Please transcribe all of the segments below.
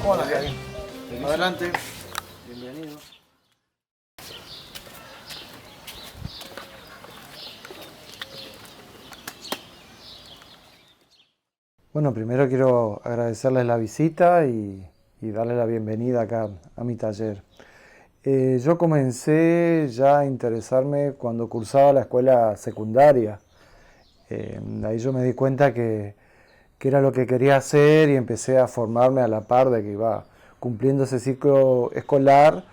¿Cómo andas, Gaby? Adelante. Bienvenido. Bueno, primero quiero agradecerles la visita y darles la bienvenida acá a mi taller. Yo comencé ya a interesarme cuando cursaba la escuela secundaria. Ahí yo me di cuenta que era lo que quería hacer y empecé a formarme a la par de que iba cumpliendo ese ciclo escolar.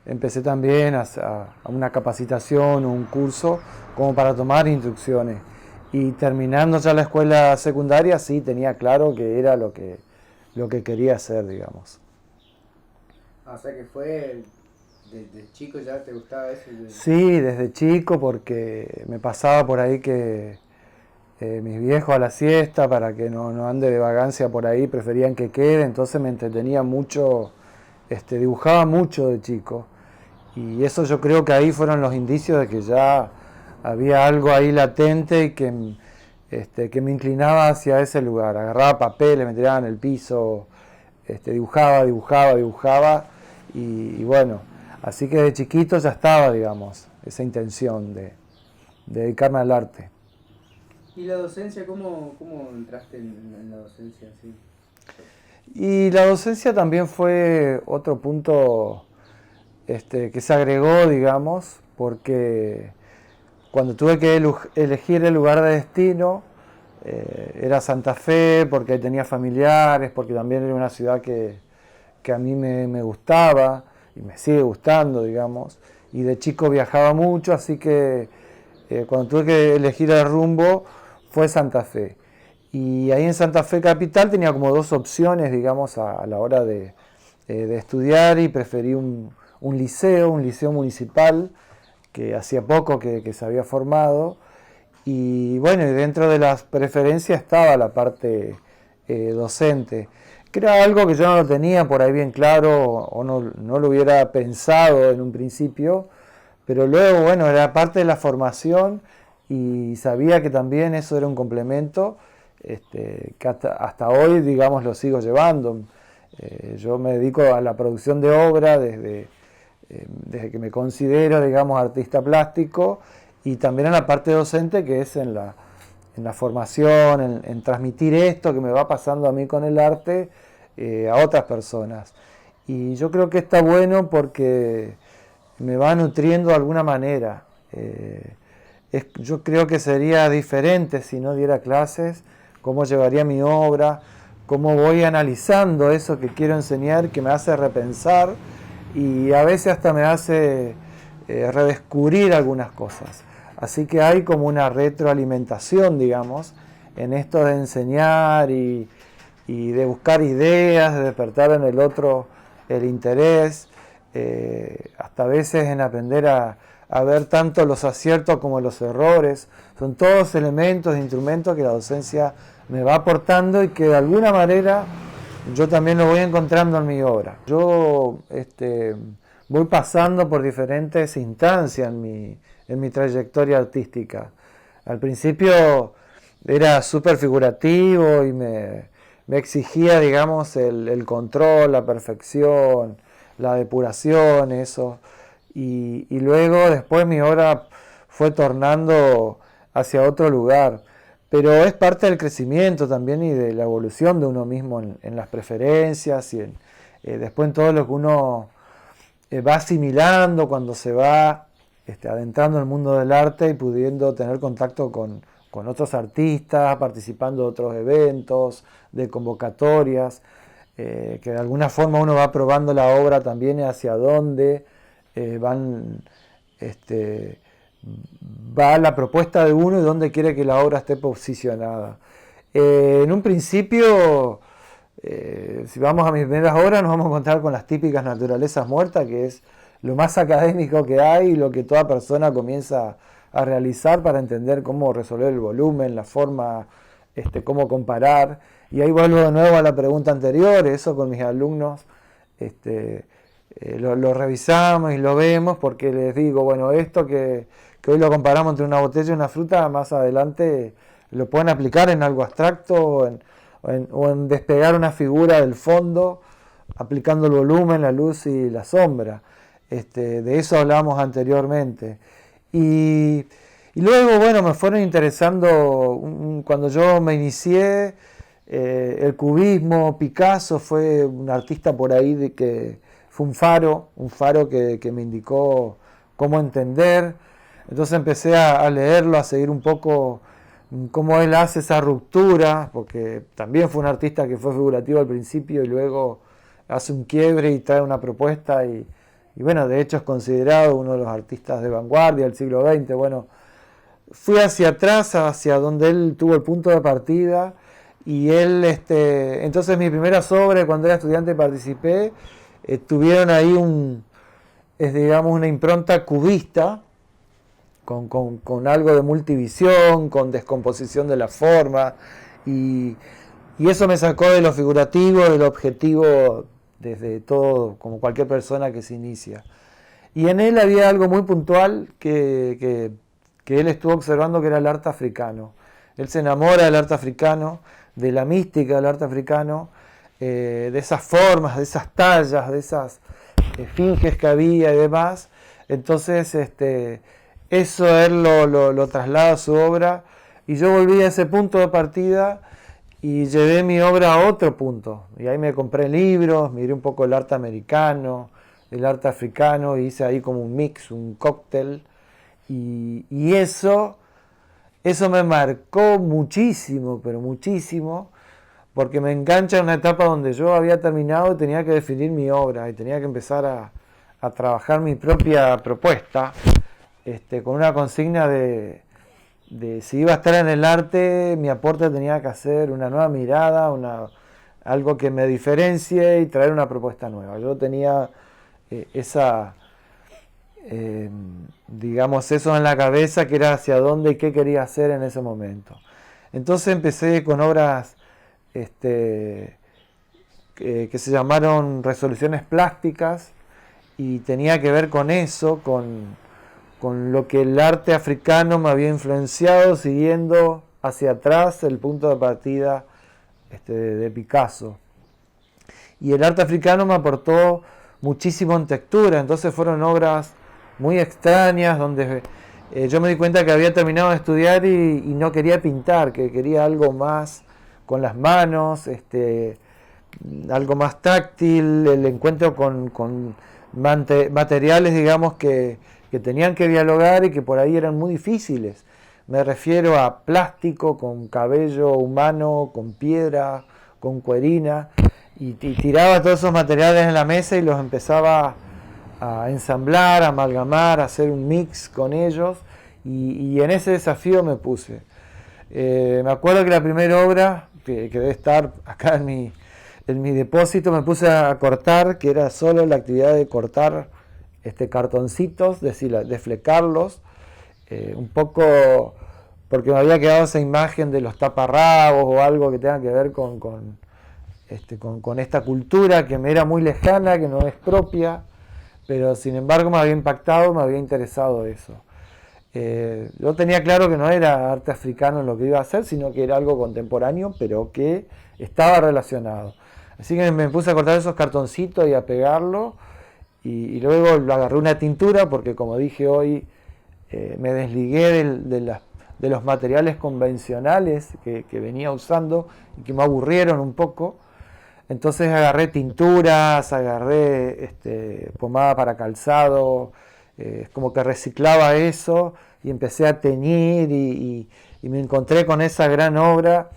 Empecé también a una capacitación o un curso como para tomar instrucciones. Y terminando ya la escuela secundaria, sí tenía claro que era lo que quería hacer, digamos. O sea que fue desde chico ya te gustaba eso. Sí, desde chico, porque me pasaba por ahí que mis viejos a la siesta, para que no ande de vagancia por ahí, preferían que quede, entonces me entretenía mucho, dibujaba mucho de chico. Y eso yo creo que ahí fueron los indicios de que ya había algo ahí latente y que me inclinaba hacia ese lugar. Agarraba papeles, me tiraba en el piso, dibujaba y bueno, así que de chiquito ya estaba, digamos, esa intención de dedicarme al arte. ¿Y la docencia, cómo entraste en la docencia? ¿Sí? Y la docencia también fue otro punto que se agregó, digamos, porque cuando tuve que elegir el lugar de destino, era Santa Fe, porque tenía familiares, porque también era una ciudad que a mí me gustaba y me sigue gustando, digamos, y de chico viajaba mucho, así que cuando tuve que elegir el rumbo fue Santa Fe. Y ahí en Santa Fe Capital tenía como dos opciones, digamos, a la hora de estudiar, y preferí un liceo municipal, que hacía poco que se había formado. Y bueno, y dentro de las preferencias estaba la parte docente, que era algo que yo no lo tenía por ahí bien claro, o no lo hubiera pensado en un principio, pero luego, bueno, era parte de la formación y sabía que también eso era un complemento, que hasta hoy, digamos, lo sigo llevando. Yo me dedico a la producción de obra desde que me considero, digamos, artista plástico, y también en la parte docente, que es en la formación, en transmitir esto que me va pasando a mí con el arte a otras personas. Y yo creo que está bueno porque me va nutriendo de alguna manera. Yo creo que sería diferente si no diera clases, cómo llevaría mi obra, cómo voy analizando eso que quiero enseñar, que me hace repensar y a veces hasta me hace redescubrir algunas cosas. Así que hay como una retroalimentación, digamos, en esto de enseñar y de buscar ideas, de despertar en el otro el interés, hasta a veces en aprender a ver tanto los aciertos como los errores. Son todos elementos, instrumentos que la docencia me va aportando y que de alguna manera yo también lo voy encontrando en mi obra. Yo voy pasando por diferentes instancias en mi trayectoria artística. Al principio era súper figurativo y me exigía, digamos, el control, la perfección, la depuración, eso. Y luego, después, mi obra fue tornando hacia otro lugar. Pero es parte del crecimiento también y de la evolución de uno mismo en las preferencias y después en todo lo que uno va asimilando cuando se va adentrando en el mundo del arte y pudiendo tener contacto con otros artistas, participando de otros eventos, de convocatorias, que de alguna forma uno va probando la obra también hacia dónde va la propuesta de uno y dónde quiere que la obra esté posicionada. En un principio, si vamos a mis primeras obras, nos vamos a encontrar con las típicas naturalezas muertas, que es lo más académico que hay y lo que toda persona comienza a realizar para entender cómo resolver el volumen, la forma, cómo comparar. Y ahí vuelvo de nuevo a la pregunta anterior, eso con mis alumnos lo revisamos y lo vemos, porque les digo, bueno, esto que hoy lo comparamos entre una botella y una fruta, más adelante lo pueden aplicar en algo abstracto o en despegar una figura del fondo aplicando el volumen, la luz y la sombra. De eso hablábamos anteriormente. Y luego, bueno, me fueron interesando, cuando yo me inicié, el cubismo, Picasso fue un artista por ahí que fue un faro que me indicó cómo entender. Entonces empecé a leerlo, a seguir un poco cómo él hace esa ruptura, porque también fue un artista que fue figurativo al principio y luego hace un quiebre y trae una propuesta y bueno, de hecho es considerado uno de los artistas de vanguardia del siglo XX. Bueno, fui hacia atrás, hacia donde él tuvo el punto de partida y él, entonces mis primeras obras cuando era estudiante participé, tuvieron ahí digamos una impronta cubista, con algo de multivisión, con descomposición de la forma, y eso me sacó de lo figurativo, de lo objetivo, desde todo, como cualquier persona que se inicia. Y en él había algo muy puntual que él estuvo observando, que era el arte africano. Él se enamora del arte africano, de la mística del arte africano, de esas formas, de esas tallas, de esas esfinges que había y demás. Entonces, eso él lo traslada a su obra y yo volví a ese punto de partida y llevé mi obra a otro punto. Y ahí me compré libros, miré un poco el arte americano, el arte africano, y hice ahí como un mix, un cóctel. Y eso me marcó muchísimo, pero muchísimo, porque me engancha en una etapa donde yo había terminado y tenía que definir mi obra y tenía que empezar a trabajar mi propia propuesta. Con una consigna de si iba a estar en el arte, mi aporte tenía que hacer una nueva mirada, algo que me diferencie y traer una propuesta nueva. Yo tenía digamos, eso en la cabeza, que era hacia dónde y qué quería hacer en ese momento. Entonces empecé con obras que se llamaron resoluciones plásticas y tenía que ver con eso, con lo que el arte africano me había influenciado, siguiendo hacia atrás el punto de partida de Picasso. Y el arte africano me aportó muchísimo en textura, entonces fueron obras muy extrañas, donde yo me di cuenta que había terminado de estudiar y no quería pintar, que quería algo más con las manos, algo más táctil, el encuentro con materiales, digamos, que tenían que dialogar y que por ahí eran muy difíciles. Me refiero a plástico, con cabello humano, con piedra, con cuerina, y tiraba todos esos materiales en la mesa y los empezaba a ensamblar, a amalgamar, a hacer un mix con ellos, y en ese desafío me puse. Me acuerdo que la primera obra, que debe estar acá en mi depósito, me puse a cortar, que era solo la actividad de cortar cartoncitos, de flecarlos, un poco porque me había quedado esa imagen de los taparrabos o algo que tenga que ver con esta cultura que me era muy lejana, que no es propia, pero sin embargo me había impactado, me había interesado eso. Yo tenía claro que no era arte africano lo que iba a hacer, sino que era algo contemporáneo, pero que estaba relacionado. Así que me puse a cortar esos cartoncitos y a pegarlo, y luego lo agarré una tintura, porque como dije hoy, me desligué de los materiales convencionales que venía usando y que me aburrieron un poco. Entonces agarré tinturas, agarré pomada para calzado, como que reciclaba eso y empecé a teñir y me encontré con esa gran obra,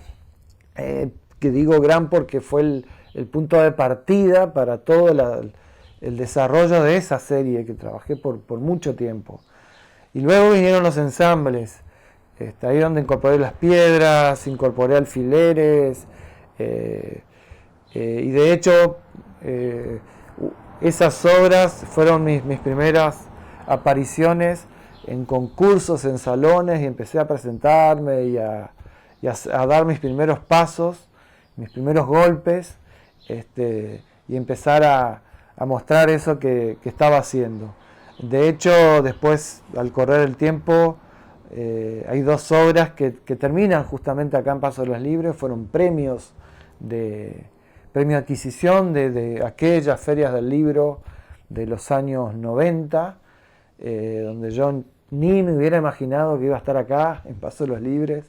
que digo gran porque fue el punto de partida para todo el desarrollo de esa serie que trabajé por mucho tiempo. Y luego vinieron los ensambles, ahí donde incorporé las piedras, incorporé alfileres, y de hecho esas obras fueron mis primeras apariciones en concursos, en salones, y empecé a presentarme y a dar mis primeros pasos, mis primeros golpes, y empezar a mostrar eso que estaba haciendo. De hecho, después, al correr el tiempo, hay dos obras que terminan justamente acá en Paso de los Libres, fueron premios premio de adquisición de aquellas ferias del libro de los años 90, donde yo ni me hubiera imaginado que iba a estar acá, en Paso de los Libres,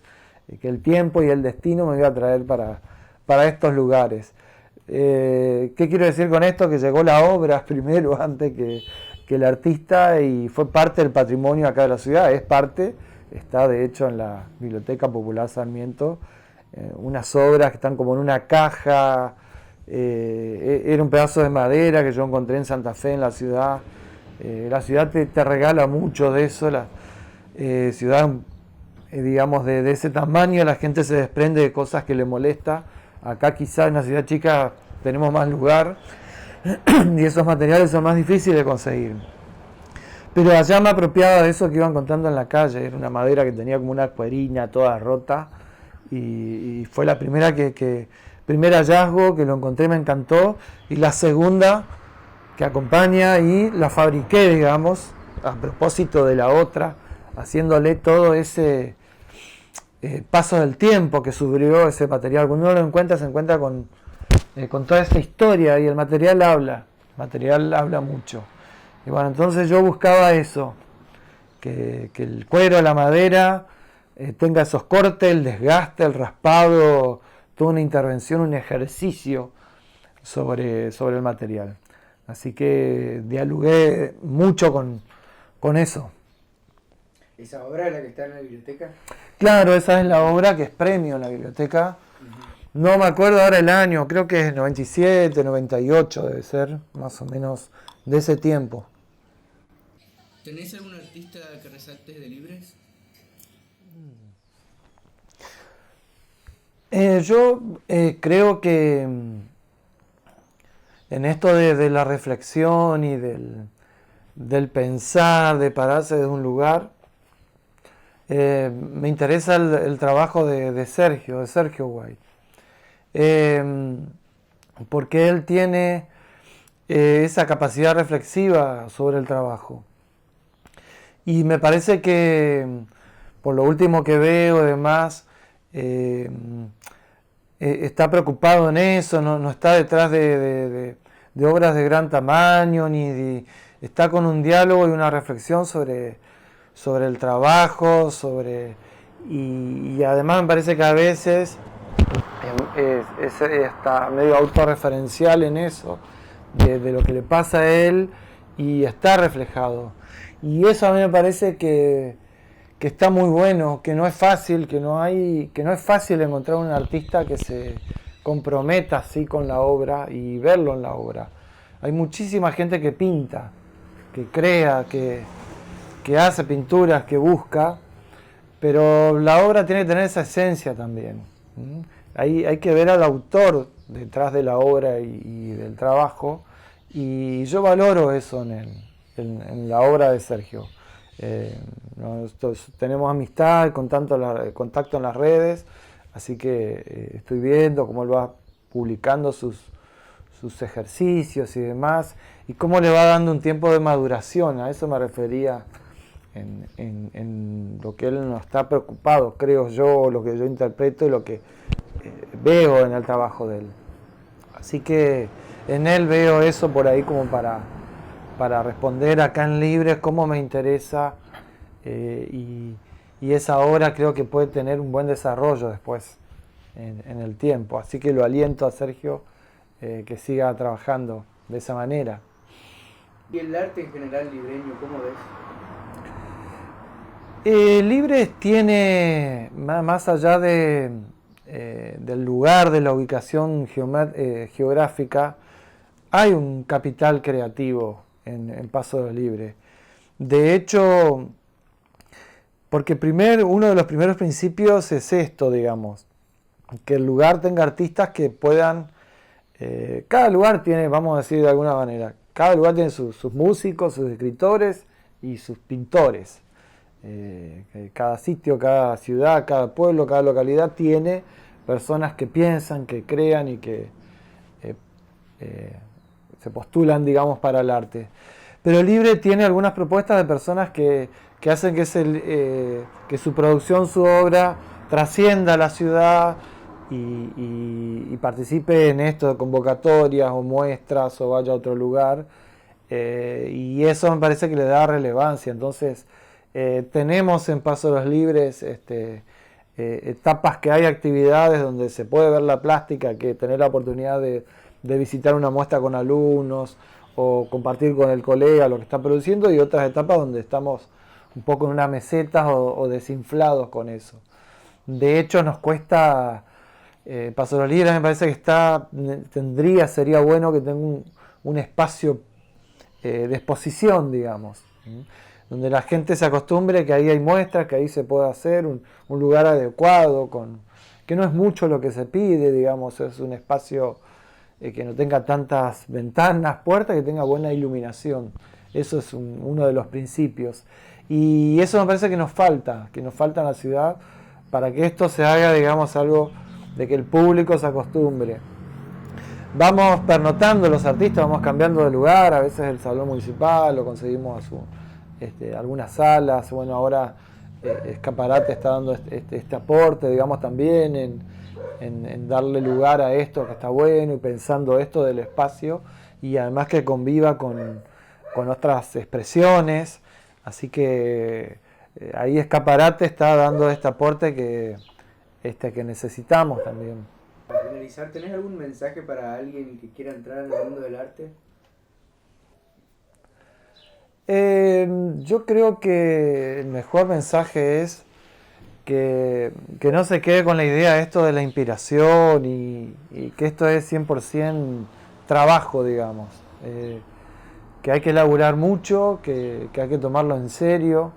que el tiempo y el destino me iba a traer para estos lugares. ¿Qué quiero decir con esto? Que llegó la obra primero antes que el artista y fue parte del patrimonio acá de la ciudad, es parte, está de hecho en la Biblioteca Popular Sarmiento, unas obras que están como en una caja, era un pedazo de madera que yo encontré en Santa Fe, en la ciudad. La ciudad te regala mucho de eso, la ciudad, digamos, de ese tamaño, la gente se desprende de cosas que le molesta. Acá quizás en una ciudad chica tenemos más lugar y esos materiales son más difíciles de conseguir. Pero allá me apropiaba de eso que iban contando en la calle, era una madera que tenía como una cuerina toda rota y fue la primera primer hallazgo que lo encontré, me encantó, y la segunda que acompaña y la fabriqué, digamos, a propósito de la otra, haciéndole todo ese paso del tiempo que sufrió ese material. Cuando uno lo encuentra, se encuentra con toda esa historia y el material habla mucho. Y bueno, entonces yo buscaba eso, que el cuero, la madera, tenga esos cortes, el desgaste, el raspado, toda una intervención, un ejercicio sobre el material. Así que dialogué mucho con eso. ¿Esa obra es la que está en la biblioteca? Claro, esa es la obra que es premio en la biblioteca. No me acuerdo ahora el año, creo que es 97, 98 debe ser, más o menos de ese tiempo. ¿Tenés algún artista que resaltes de Libres? Yo creo que en esto de la reflexión y del pensar, de pararse de un lugar, me interesa el trabajo de Sergio White, porque él tiene esa capacidad reflexiva sobre el trabajo. Y me parece que, por lo último que veo, además, está preocupado en eso, no está detrás de obras de gran tamaño, está con un diálogo y una reflexión sobre el trabajo, y además me parece que a veces está medio autorreferencial en eso, de lo que le pasa a él, y está reflejado. Y eso a mí me parece que está muy bueno, que no es fácil, que no es fácil encontrar un artista que se comprometa así con la obra y verlo en la obra. Hay muchísima gente que pinta, que crea, que hace pinturas, que busca, pero la obra tiene que tener esa esencia también. Hay que ver al autor detrás de la obra y del trabajo, y yo valoro eso en la obra de Sergio. Nosotros tenemos amistad, contacto en las redes, así que estoy viendo cómo él va publicando sus ejercicios y demás, y cómo le va dando un tiempo de maduración. A eso me refería en lo que él no está preocupado, creo yo, lo que yo interpreto y lo que veo en el trabajo de él. Así que en él veo eso por ahí como para responder acá en Libres, cómo me interesa, y esa obra creo que puede tener un buen desarrollo después en el tiempo. Así que lo aliento a Sergio que siga trabajando de esa manera. ¿Y el arte en general libreño, cómo ves? Libres tiene, más allá del lugar, de la ubicación geográfica, hay un capital creativo en Paso de los Libres. De hecho, porque uno de los primeros principios es esto, digamos, que el lugar tenga artistas que puedan, cada lugar tiene, vamos a decir de alguna manera, cada lugar tiene sus músicos, sus escritores y sus pintores. Cada sitio, cada ciudad, cada pueblo, cada localidad tiene personas que piensan, que crean y que se postulan, digamos, para el arte. Pero Libre tiene algunas propuestas de personas que hacen que su producción, su obra, trascienda la ciudad, y participe en esto de convocatorias o muestras o vaya a otro lugar. Y eso me parece que le da relevancia. Entonces, tenemos en Paso de los Libres etapas que hay actividades donde se puede ver la plástica, que tener la oportunidad de visitar una muestra con alumnos o compartir con el colega lo que está produciendo, y otras etapas donde estamos un poco en una meseta o desinflados con eso. De hecho, nos cuesta, Paso de los Libres me parece que sería bueno que tenga un espacio de exposición, digamos, donde la gente se acostumbre que ahí hay muestras, que ahí se puede hacer un lugar adecuado, que no es mucho lo que se pide, digamos, es un espacio que no tenga tantas ventanas, puertas, que tenga buena iluminación. Eso es uno de los principios. Y eso me parece que nos falta en la ciudad para que esto se haga, digamos, algo de que el público se acostumbre. Vamos pernotando los artistas, vamos cambiando de lugar, a veces el salón municipal, o conseguimos algunas salas. Bueno, ahora Escaparate está dando este aporte, digamos, también en darle lugar a esto que está bueno, y pensando esto del espacio, y además que conviva con otras expresiones. Así que ahí Escaparate está dando este aporte que necesitamos también. Para finalizar, ¿tenés algún mensaje para alguien que quiera entrar en el mundo del arte? Yo creo que el mejor mensaje es que no se quede con la idea de esto de la inspiración y que esto es 100% trabajo, digamos. Que hay que laburar mucho, que hay que tomarlo en serio.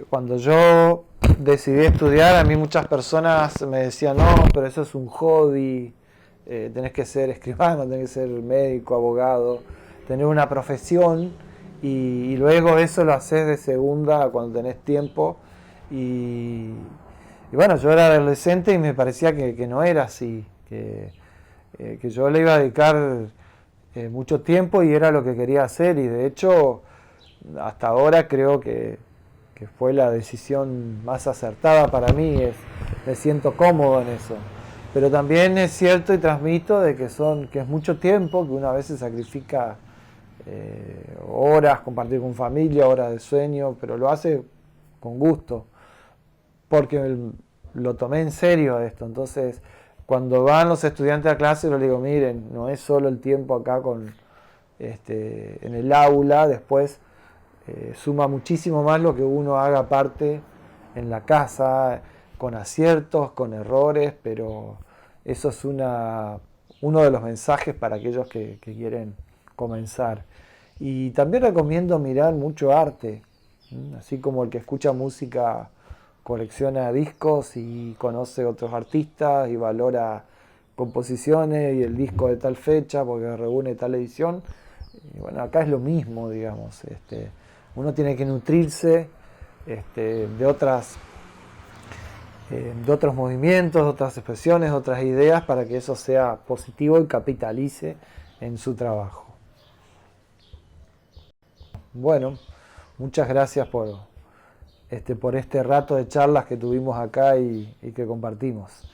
Cuando yo decidí estudiar, a mí muchas personas me decían, no, pero eso es un hobby, tenés que ser escribano, tenés que ser médico, abogado, tener una profesión, y luego eso lo haces de segunda cuando tenés tiempo. Y bueno, yo era adolescente y me parecía que no era así, que yo le iba a dedicar mucho tiempo y era lo que quería hacer, y de hecho hasta ahora creo que fue la decisión más acertada para mí. Me siento cómodo en eso, pero también es cierto y transmito de que es mucho tiempo, que una vez se sacrifica horas, compartir con familia, horas de sueño, pero lo hace con gusto, porque lo tomé en serio esto. Entonces, cuando van los estudiantes a clase, les digo, miren, no es solo el tiempo acá en el aula, después suma muchísimo más lo que uno haga aparte en la casa, con aciertos, con errores, pero eso es uno de los mensajes para aquellos que quieren comenzar. Y también recomiendo mirar mucho arte, así como el que escucha música colecciona discos y conoce otros artistas y valora composiciones y el disco de tal fecha porque reúne tal edición. Y bueno, acá es lo mismo, digamos. Uno tiene que nutrirse de otros movimientos, de otras expresiones, de otras ideas, para que eso sea positivo y capitalice en su trabajo. Bueno, muchas gracias por este rato de charlas que tuvimos acá y que compartimos.